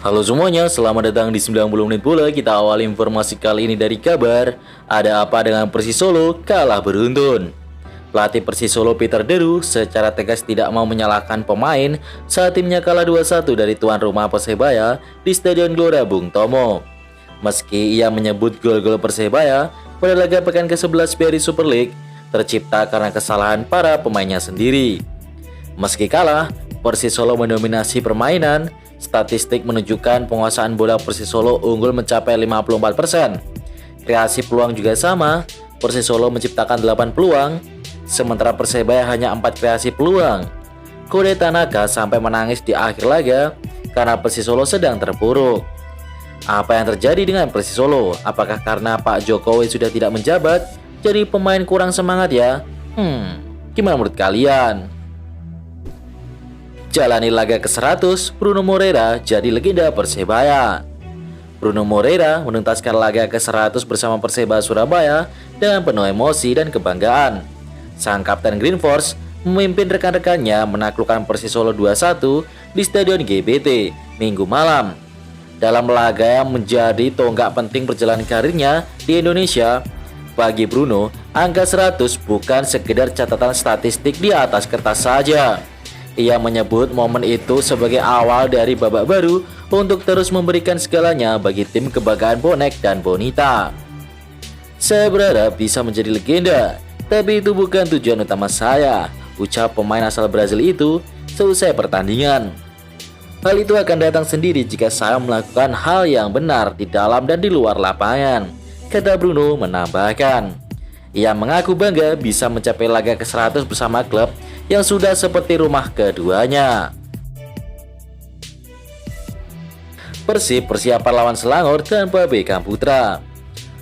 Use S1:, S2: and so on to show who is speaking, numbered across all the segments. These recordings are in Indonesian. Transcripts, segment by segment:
S1: Halo semuanya, selamat datang di 90 menit bola. Kita awali informasi kali ini dari kabar ada apa dengan Persis Solo kalah beruntun. Pelatih Persis Solo Peter Deru secara tegas tidak mau menyalahkan pemain saat timnya kalah 2-1 dari tuan rumah Persebaya di Stadion Gelora Bung Tomo. Meski ia menyebut gol-gol Persebaya pada laga pekan ke-11 BRI Super League tercipta karena kesalahan para pemainnya sendiri. Meski kalah, Persis Solo mendominasi permainan. Statistik menunjukkan penguasaan bola Persis Solo unggul mencapai 54%. Kreasi peluang juga sama, Persis Solo menciptakan 8 peluang, sementara Persebaya hanya 4 kreasi peluang. Kode Tanaka sampai menangis di akhir laga karena Persis Solo sedang terpuruk. Apa yang terjadi dengan Persis Solo? Apakah karena Pak Jokowi sudah tidak menjabat, jadi pemain kurang semangat ya? Gimana menurut kalian? Jalani laga ke-100, Bruno Moreira jadi legenda Persebaya. Bruno Moreira menuntaskan laga ke-100 bersama Persebaya Surabaya dengan penuh emosi dan kebanggaan. Sang kapten Green Force memimpin rekan-rekannya menaklukkan Persis Solo 2-1 di Stadion GBT Minggu malam. Dalam laga yang menjadi tonggak penting perjalanan karirnya di Indonesia, bagi Bruno, angka 100 bukan sekedar catatan statistik di atas kertas saja. Ia menyebut momen itu sebagai awal dari babak baru untuk terus memberikan segalanya bagi tim kebanggaan bonek dan bonita. Saya berharap bisa menjadi legenda, tapi itu bukan tujuan utama saya, ucap pemain asal Brazil itu selesai pertandingan. Hal itu akan datang sendiri jika saya melakukan hal yang benar di dalam dan di luar lapangan, kata Bruno menambahkan. Ia mengaku bangga bisa mencapai laga ke-100 bersama klub yang sudah seperti rumah keduanya. Persib persiapan lawan Selangor tanpa Beckham Putra.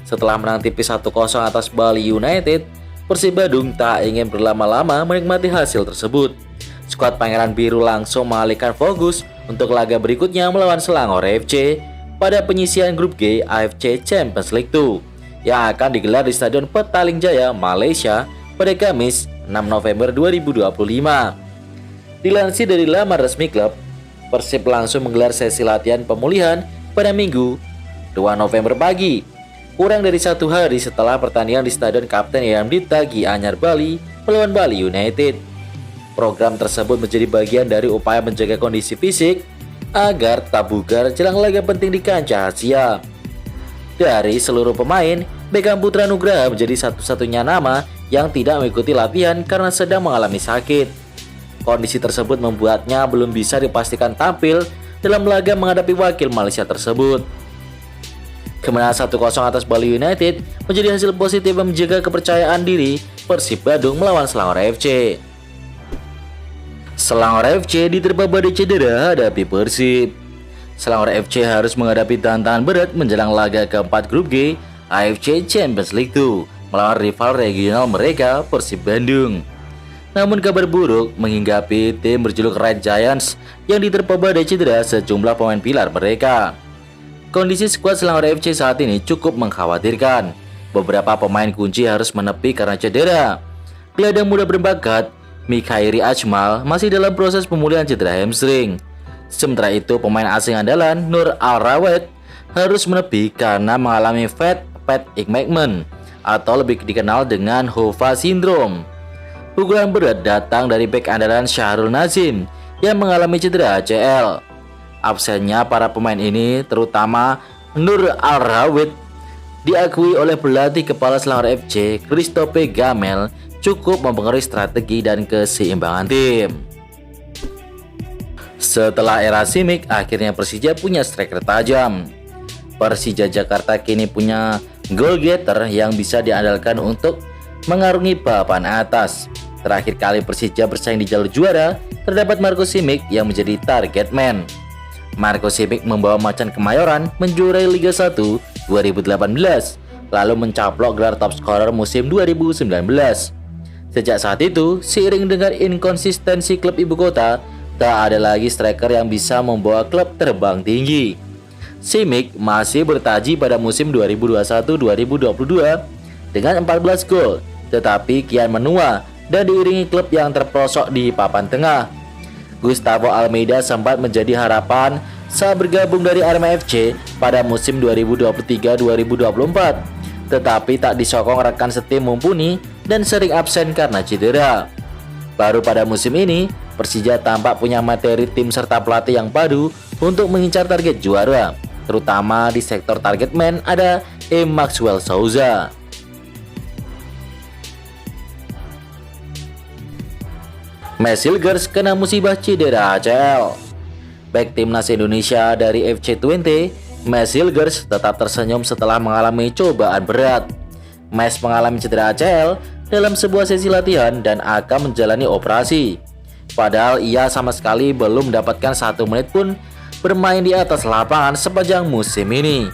S1: Setelah menang tipis 1-0 atas Bali United, Persib Bandung tak ingin berlama-lama menikmati hasil tersebut. Skuad Pangeran Biru langsung mengalihkan fokus untuk laga berikutnya melawan Selangor FC pada penyisihan grup G AFC Champions League 2 yang akan digelar di Stadion Petaling Jaya, Malaysia pada Kamis 6 November 2025. Dilansir dari laman resmi klub, Persib langsung menggelar sesi latihan pemulihan pada Minggu 2 November pagi, kurang dari 1 hari setelah pertandingan di Stadion Kapten Yamdita Gianyar Bali melawan Bali United. Program tersebut menjadi bagian dari upaya menjaga kondisi fisik agar tetap bugar jelang laga penting di kancah Asia. Dari seluruh pemain, Beckham Putra Nugraha menjadi satu-satunya nama yang tidak mengikuti latihan karena sedang mengalami sakit. Kondisi tersebut membuatnya belum bisa dipastikan tampil dalam laga menghadapi wakil Malaysia tersebut. Kemenangan 1-0 atas Bali United menjadi hasil positif yang menjaga kepercayaan diri Persib Bandung melawan Selangor FC. Selangor FC diterpa badai cedera hadapi Persib. Selangor FC harus menghadapi tantangan berat menjelang laga keempat grup G AFC Champions League 2 melawan rival regional mereka Persib Bandung. Namun kabar buruk menghinggapi tim berjuluk Red Giants yang diterpa badai cedera sejumlah pemain pilar mereka. Kondisi skuad Selangor FC saat ini cukup mengkhawatirkan. Beberapa pemain kunci harus menepi karena cedera. Gelandang muda berbakat Mikhairi Ajmal masih dalam proses pemulihan cedera hamstring. Sementara itu, pemain asing andalan Nur Al-Rawed harus menepi karena mengalami Fat Igmekman atau lebih dikenal dengan Hova Syndrome. Pukulan berat datang dari bek andalan Syahrul Nazim yang mengalami cedera ACL. Absennya para pemain ini, terutama Nur Al-Rawed, diakui oleh pelatih kepala Selangor FC Christophe Gamel cukup mempengaruhi strategi dan keseimbangan tim. Setelah era Simic, akhirnya Persija punya striker tajam. Persija Jakarta kini punya goal getter yang bisa diandalkan untuk mengarungi papan atas. Terakhir kali Persija bersaing di jalur juara, terdapat Marco Simic yang menjadi target man. Marco Simic membawa Macan Kemayoran menjuarai Liga 1 2018, lalu mencaplok gelar top scorer musim 2019. Sejak saat itu, seiring dengan inkonsistensi klub ibu kota, tak ada lagi striker yang bisa membawa klub terbang tinggi. Simic masih bertaji pada musim 2021-2022 dengan 14 gol, tetapi kian menua dan diiringi klub yang terperosok di papan tengah. Gustavo Almeida sempat menjadi harapan saat bergabung dari Arema FC pada musim 2023-2024, tetapi tak disokong rekan setim mumpuni dan sering absen karena cedera. Baru pada musim ini, Persija tampak punya materi tim serta pelatih yang padu untuk mengincar target juara, terutama di sektor target man ada Maxwell Souza. Messilgers kena musibah cedera ACL. Bek timnas Indonesia dari FC20, Messilgers tetap tersenyum setelah mengalami cobaan berat. Mes mengalami cedera ACL dalam sebuah sesi latihan dan akan menjalani operasi. Padahal ia sama sekali belum mendapatkan 1 menit pun bermain di atas lapangan sepanjang musim ini.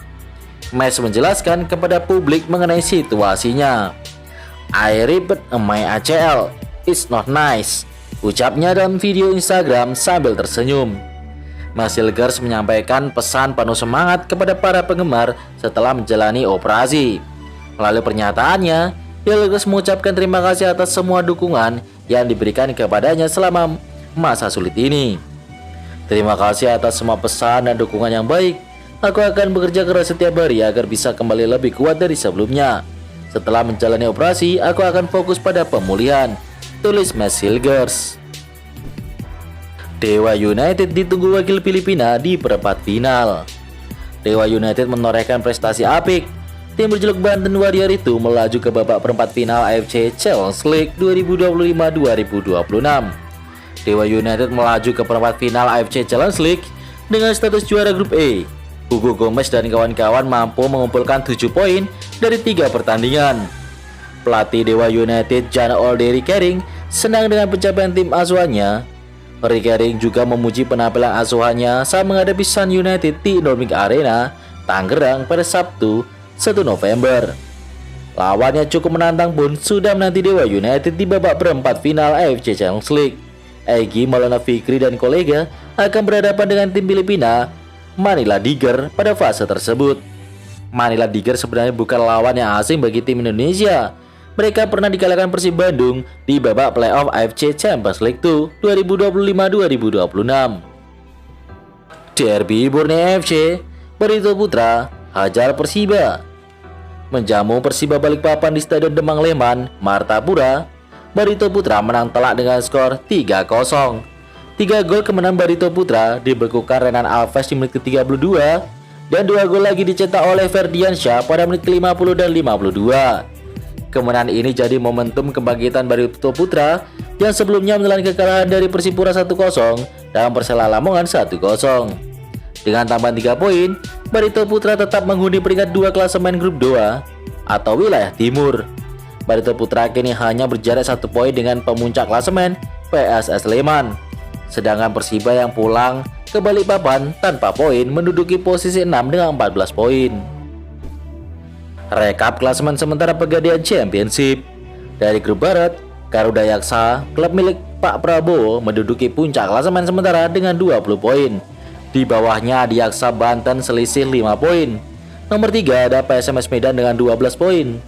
S1: Mes menjelaskan kepada publik mengenai situasinya. "I ripped my ACL, it's not nice," ucapnya dalam video Instagram sambil tersenyum. Messilgers menyampaikan pesan penuh semangat kepada para penggemar setelah menjalani operasi. Melalui pernyataannya, Messilgers mengucapkan terima kasih atas semua dukungan yang diberikan kepadanya selama masa sulit ini. "Terima kasih atas semua pesan dan dukungan yang baik. Aku akan bekerja keras setiap hari agar bisa kembali lebih kuat dari sebelumnya. Setelah menjalani operasi, aku akan fokus pada pemulihan," tulis Messilgers. Dewa United ditunggu wakil Filipina di perempat final. Dewa United menorehkan prestasi apik. Tim berjuluk Banten Warrior itu melaju ke babak perempat final AFC Challenge League 2025-2026. Dewa United melaju ke perempat final AFC Challenge League dengan status juara grup E. Hugo Gomez dan kawan-kawan mampu mengumpulkan 7 poin dari 3 pertandingan. Pelatih Dewa United Jan Olderi Kering senang dengan pencapaian tim asuhannya. Kering juga memuji penampilan asuhannya saat menghadapi Sun United di Indomie Arena, Tangerang pada Sabtu 1 November. Lawannya cukup menantang pun sudah menanti Dewa United di babak perempat final AFC Challenge League. Egy Maulana Fikri dan kolega akan berhadapan dengan tim Filipina Manila Tiger pada fase tersebut. Manila Tiger sebenarnya bukan lawan yang asing bagi tim Indonesia. Mereka pernah dikalahkan Persib Bandung di babak playoff AFC Champions League 2 2025-2026. Derby Borneo FC, Barito Putra hajar Persiba. Menjamu Persiba Balikpapan di Stadion Demang Leman, Martapura, Barito Putra menang telak dengan skor 3-0. 3 gol kemenangan Barito Putra dibekukan Renan Alves di menit ke-32 dan 2 gol lagi dicetak oleh Ferdiansyah pada menit ke-50 dan 52. Kemenangan ini jadi momentum kebangkitan Barito Putra yang sebelumnya menelan kekalahan dari Persipura 1-0 dan Persela Lamongan 1-0. Dengan tambahan 3 poin, Barito Putra tetap menghuni peringkat 2 klasemen grup 2 atau wilayah timur. Barito Putra kini hanya berjarak 1 poin dengan pemuncak klasemen PSS Sleman. Sedangkan Persiba yang pulang ke Balikpapan tanpa poin menduduki posisi 6 dengan 14 poin. Rekap klasemen sementara Pegadaian Championship. Dari grup Barat, Garuda Yaksa, klub milik Pak Prabowo, menduduki puncak klasemen sementara dengan 20 poin. Di bawahnya ada Yaksa Banten selisih 5 poin. Nomor 3 ada PSMS Medan dengan 12 poin.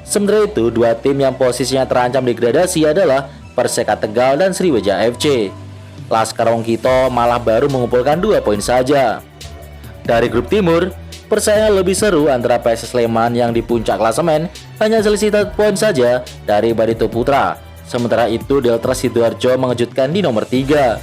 S1: Sementara itu, 2 tim yang posisinya terancam degradasi adalah Perseka Tegal dan Sriwijaya FC. Laskar Wongkito malah baru mengumpulkan 2 poin saja. Dari grup Timur, persaingan lebih seru antara PSS Sleman yang di puncak klasemen hanya selisih 1 poin saja dari Barito Putra. Sementara itu, Delta Sidoarjo mengejutkan di nomor 3.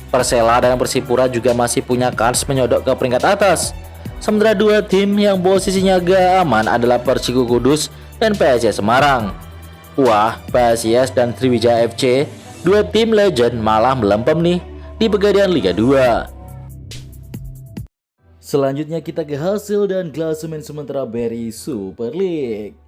S1: Persela dan Persipura juga masih punya kans menyodok ke peringkat atas. Sementara 2 tim yang posisinya agak aman adalah Persiku Kudus dan PSIS Semarang. Wah, PSIS dan Sriwijaya FC, 2 tim legend malah melempem nih di Pegadaian Liga 2. Selanjutnya kita ke hasil dan klasemen sementara BRI Super League.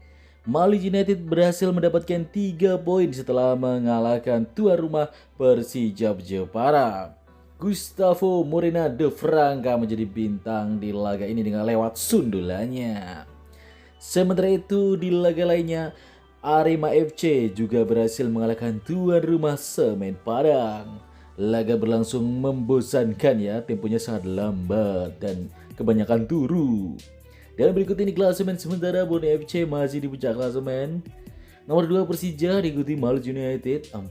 S1: Malang United berhasil mendapatkan 3 poin setelah mengalahkan tuan rumah Persija Jepara. Gustavo Morena de Franca menjadi bintang di laga ini dengan lewat sundulannya. Sementara itu di laga lainnya, Arema FC juga berhasil mengalahkan tuan rumah Semen Padang. Laga berlangsung membosankan ya, temponya sangat lambat dan kebanyakan turu. Dan berikut ini klasemen sementara Borneo FC masih di puncak klasemen. Nomor 2 Persija diikuti Malang United 4,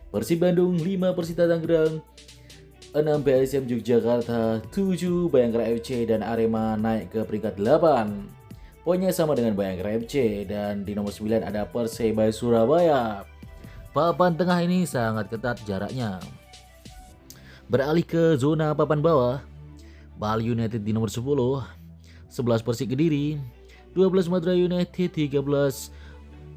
S1: Persib Bandung 5, Persita Tangerang 6 PSM Yogyakarta, 7 Bayangkara FC dan Arema naik ke peringkat 8. Poinnya sama dengan Bayangkara FC dan di nomor 9 ada Persebaya Surabaya. Papan tengah ini sangat ketat jaraknya. Beralih ke zona papan bawah, Bali United di nomor 10, 11 Persik Kediri, 12 Madura United, 13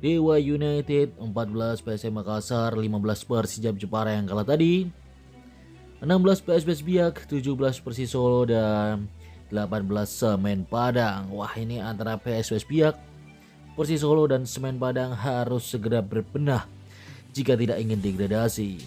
S1: Dewa United, 14 PSM Makassar, 15 Persijap Jepara yang kalah tadi, 16 PSBS Biak, 17 Persis Solo dan 18 Semen Padang. Wah, ini antara PSBS Biak, Persis Solo dan Semen Padang harus segera berbenah jika tidak ingin degradasi.